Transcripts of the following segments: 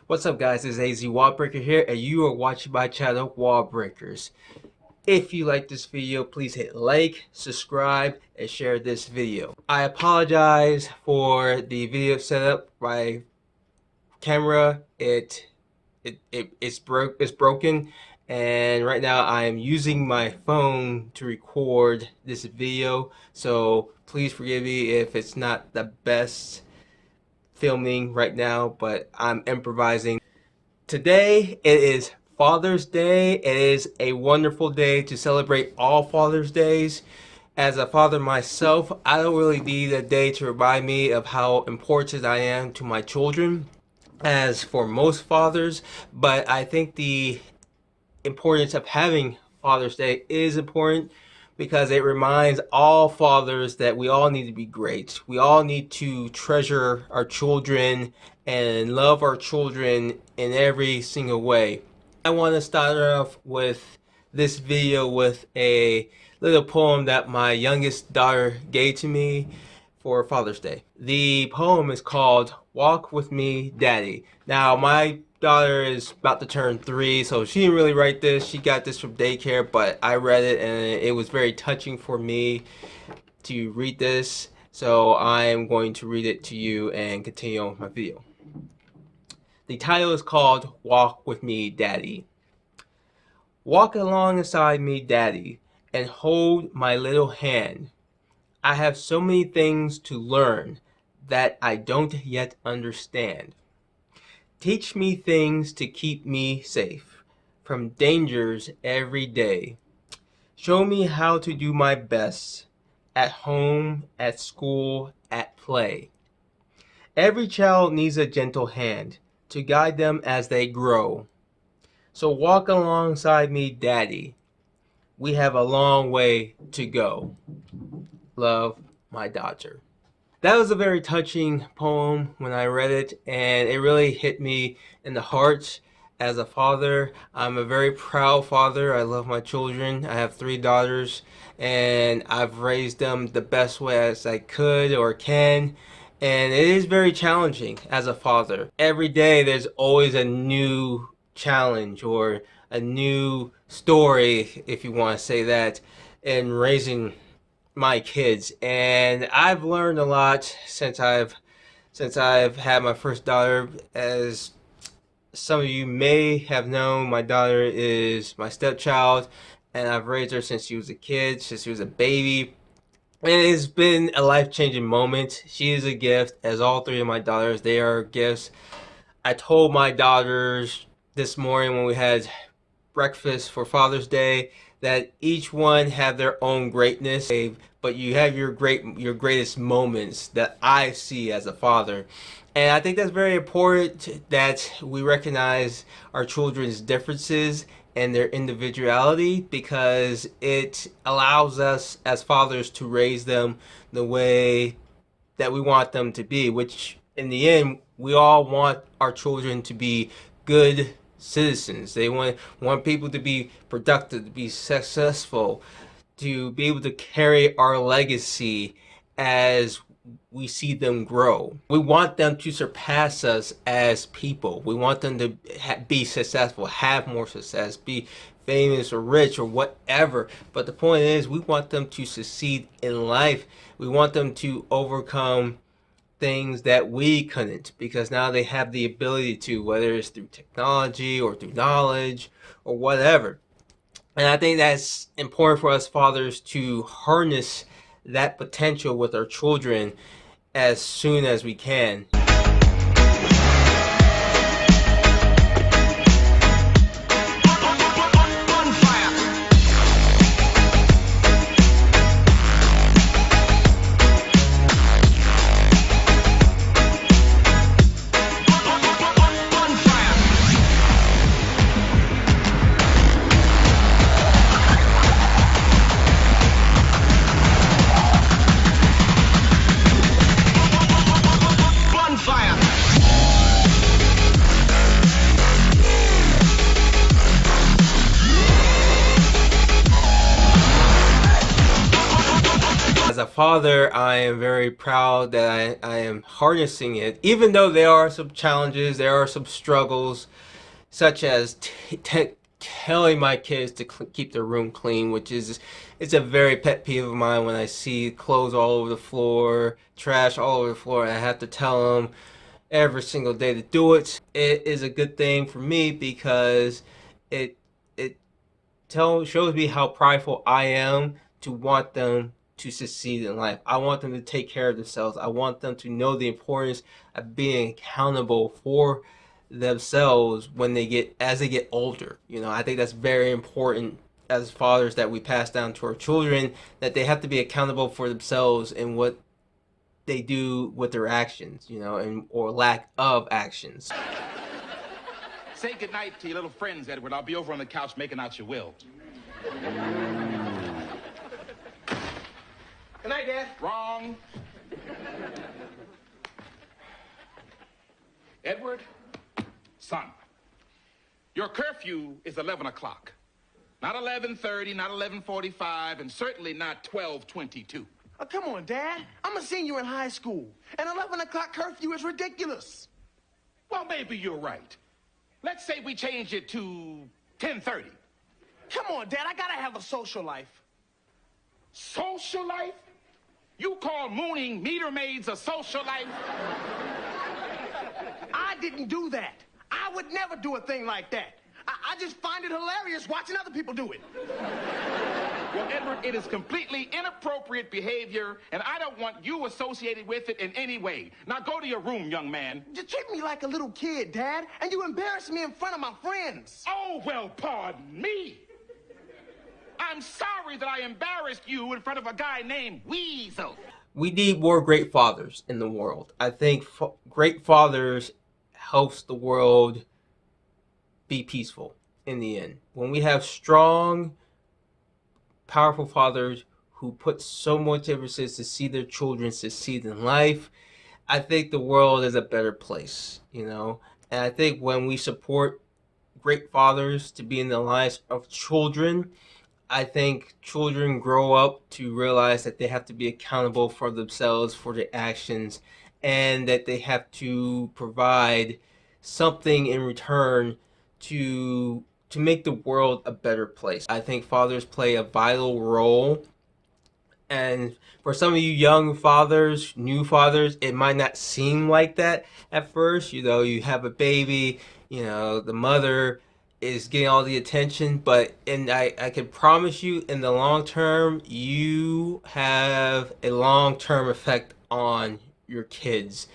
What's up guys, it's AZ Wallbreaker here and you are watching my channel Wallbreakers. If you like this video, please hit like, subscribe, and share this video. I apologize for the video setup. My camera, it's broken, and right now I am using my phone to record this video. So please forgive me if it's not the best filming right now, but I'm improvising. Today it is Father's Day. It is a wonderful day to celebrate all Father's Days. As a father myself, I don't really need a day to remind me of how important I am to my children, as for most fathers, but I think the importance of having Father's Day is important because it reminds all fathers that we all need to be great. We all need to treasure our children and love our children in every single way. I want to start off with this video with a little poem that my youngest daughter gave to me for Father's Day. The poem is called Walk With Me, Daddy. Now, my daughter is about to turn 3, so she didn't really write this. She got this from daycare, but I read it and it was very touching for me to read this. So I am going to read it to you and continue on with my video. The title is called Walk With Me, Daddy. Walk alongside me, Daddy, and hold my little hand. I have so many things to learn that I don't yet understand. Teach me things to keep me safe from dangers every day. Show me how to do my best at home, at school, at play. Every child needs a gentle hand to guide them as they grow. So walk alongside me, Daddy. We have a long way to go. Love, my daughter. That was a very touching poem when I read it, and it really hit me in the heart. As a father, I'm a very proud father. I love my children. I have 3 daughters, and I've raised them the best way as I could or can. And it is very challenging as a father. Every day there's always a new challenge or a new story, if you want to say that, in raising my kids. And I've learned a lot since I've had my first daughter. As some of you may have known, my daughter is my stepchild, and I've raised her since she was a kid, since she was a baby. And it's been a life-changing moment. She is a gift, as all 3 of my daughters, they are gifts. I told my daughters this morning when we had breakfast for Father's Day that each one have their own greatness, but you have your greatest moments that I see as a father. And I think that's very important, that we recognize our children's differences and their individuality, because it allows us as fathers to raise them the way that we want them to be, which in the end, we all want our children to be good citizens. They want people to be productive, to be successful, to be able to carry our legacy as we see them grow. We want them to surpass us as people. We want them to be successful, have more success, be famous or rich or whatever. But the point is, we want them to succeed in life. We want them to overcome things that we couldn't, because now they have the ability to, whether it's through technology or through knowledge or whatever. And I think that's important for us fathers to harness that potential with our children as soon as we can. father, I am very proud that I am harnessing it, even though there are some challenges, there are some struggles, such as telling my kids to keep their room clean, which is it's a very pet peeve of mine when I see clothes all over the floor, trash all over the floor, and I have to tell them every single day to do it. It is a good thing for me because it it shows me how prideful I am to want them to succeed in life. I want them to take care of themselves. I want them to know the importance of being accountable for themselves when as they get older. I think that's very important as fathers, that we pass down to our children, that they have to be accountable for themselves and what they do with their actions, and or lack of actions. Say goodnight to your little friends, Edward. I'll be over on the couch making out your will. Good night, Dad. Wrong. Edward, son, your curfew is 11 o'clock. Not 11:30, not 11:45, and certainly not 12:22. Oh, come on, Dad. I'm a senior in high school. An 11 o'clock curfew is ridiculous. Well, maybe you're right. Let's say we change it to 10:30. Come on, Dad. I gotta have a social life. Social life? You call mooning meter maids a social life? I didn't do that. I would never do a thing like that. I just find it hilarious watching other people do it. Well, Edward, it is completely inappropriate behavior, and I don't want you associated with it in any way. Now go to your room, young man. You treat me like a little kid, Dad, and you embarrass me in front of my friends. Oh, well, pardon me. I'm sorry that I embarrassed you in front of a guy named Weasel. We need more great fathers in the world. I think great fathers helps the world be peaceful in the end. When we have strong, powerful fathers who put so much emphasis to see their children succeed in life, I think the world is a better place, And I think when we support great fathers to be in the lives of children, I think children grow up to realize that they have to be accountable for themselves, for their actions, and that they have to provide something in return to make the world a better place. I think fathers play a vital role. And for some of you young fathers, new fathers, it might not seem like that at first. You have a baby, the mother is getting all the attention, but I can promise you, in the long term, you have a long-term effect on your kids.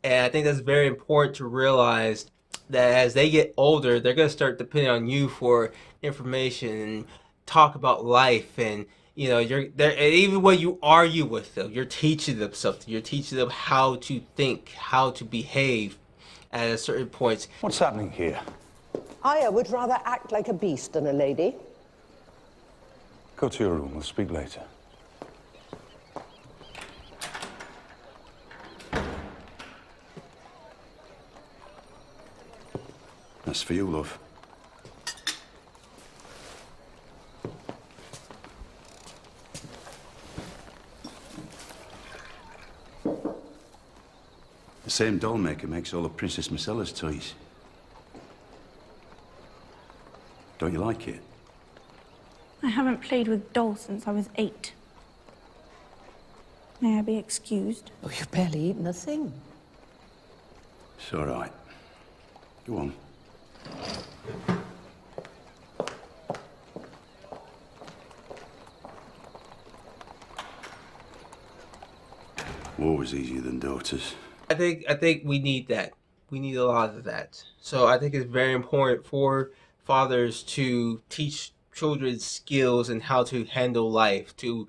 And I think that's very important to realize, that as they get older, they're going to start depending on you for information and talk about life, and you're there. And even when you argue with them, you're teaching them something. You're teaching them how to think, how to behave at a certain point. What's happening here? I would rather act like a beast than a lady. Go to your room. We'll speak later. That's for you, love. The same doll maker makes all of Princess Marcella's toys. Don't you like it? I haven't played with dolls since I was 8. May I be excused? Oh, you've barely eaten a thing. It's all right. Go on. War was easier than daughters. I think we need that. We need a lot of that. So I think it's very important for fathers to teach children skills and how to handle life, to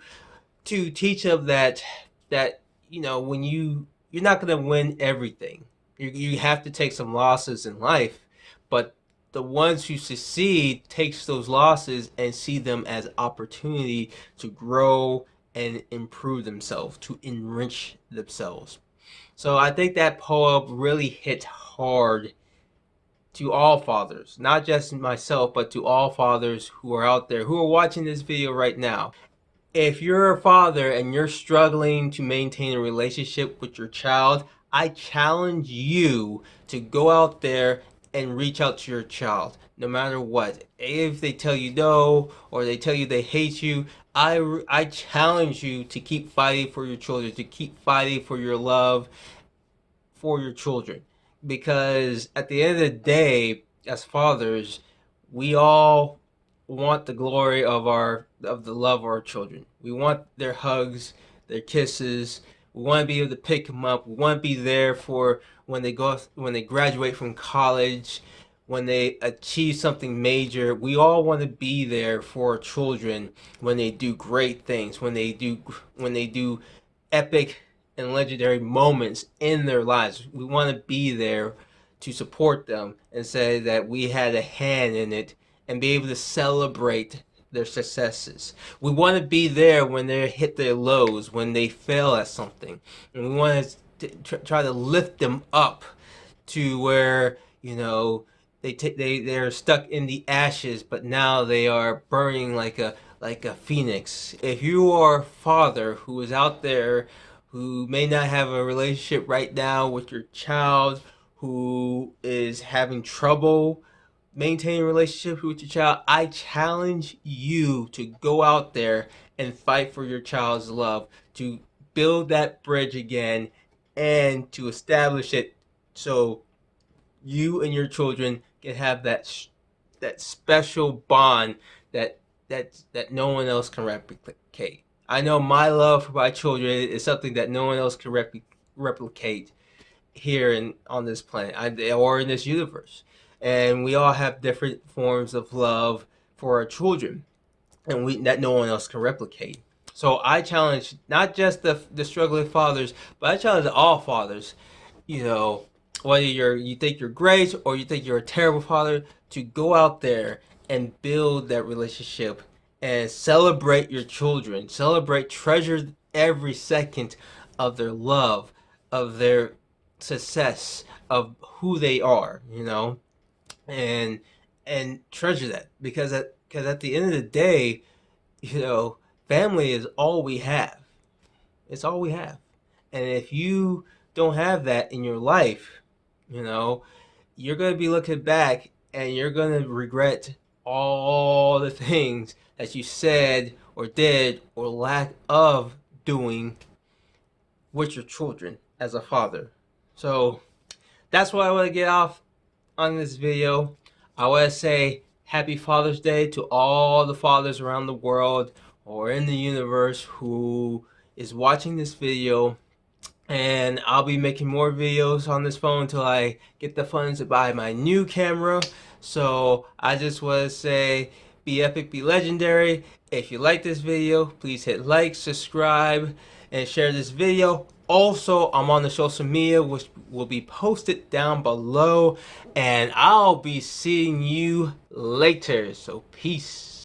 teach them that when you're not going to win everything. You have to take some losses in life, but the ones who succeed takes those losses and see them as opportunity to grow and improve themselves, to enrich themselves. So I think that poem really hit hard to all fathers, not just myself, but to all fathers who are out there, who are watching this video right now. If you're a father and you're struggling to maintain a relationship with your child, I challenge you to go out there and reach out to your child, no matter what. If they tell you no or they tell you they hate you, I challenge you to keep fighting for your children, to keep fighting for your love for your children. Because at the end of the day, as fathers, we all want the glory of the love of our children. We want their hugs, their kisses. We want to be able to pick them up. We want to be there for when they graduate from college, when they achieve something major. We all want to be there for our children when they do great things, when they do epic and legendary moments in their lives. We want to be there to support them and say that we had a hand in it and be able to celebrate their successes. We want to be there when they hit their lows, when they fail at something. And we want to try to lift them up to where, they're stuck in the ashes, but now they are burning like a phoenix. If you are a father who is out there who may not have a relationship right now with your child, who is having trouble maintaining a relationship with your child, I challenge you to go out there and fight for your child's love, to build that bridge again and to establish it so you and your children can have that special bond that no one else can replicate. I know my love for my children is something that no one else can replicate here on this planet or in this universe. And we all have different forms of love for our children, and that no one else can replicate. So I challenge not just the struggling fathers, but I challenge all fathers. You know, whether you think you're great or you think you're a terrible father, to go out there and build that relationship and celebrate your children. Celebrate, treasure every second of their love, of their success, of who they are. And treasure that because at the end of the day, family is all we have. It's all we have. And if you don't have that in your life, you know, you're going to be looking back and you're going to regret all the things that you said or did or lack of doing with your children as a father. So that's what I want to get off on this video. I want to say happy Father's Day to all the fathers around the world or in the universe who is watching this video. And I'll be making more videos on this phone until I get the funds to buy my new camera. So I just want to say, be epic, be legendary. If you like this video, please hit like, subscribe, and share this video. Also, I'm on the social media, which will be posted down below. And I'll be seeing you later. So peace.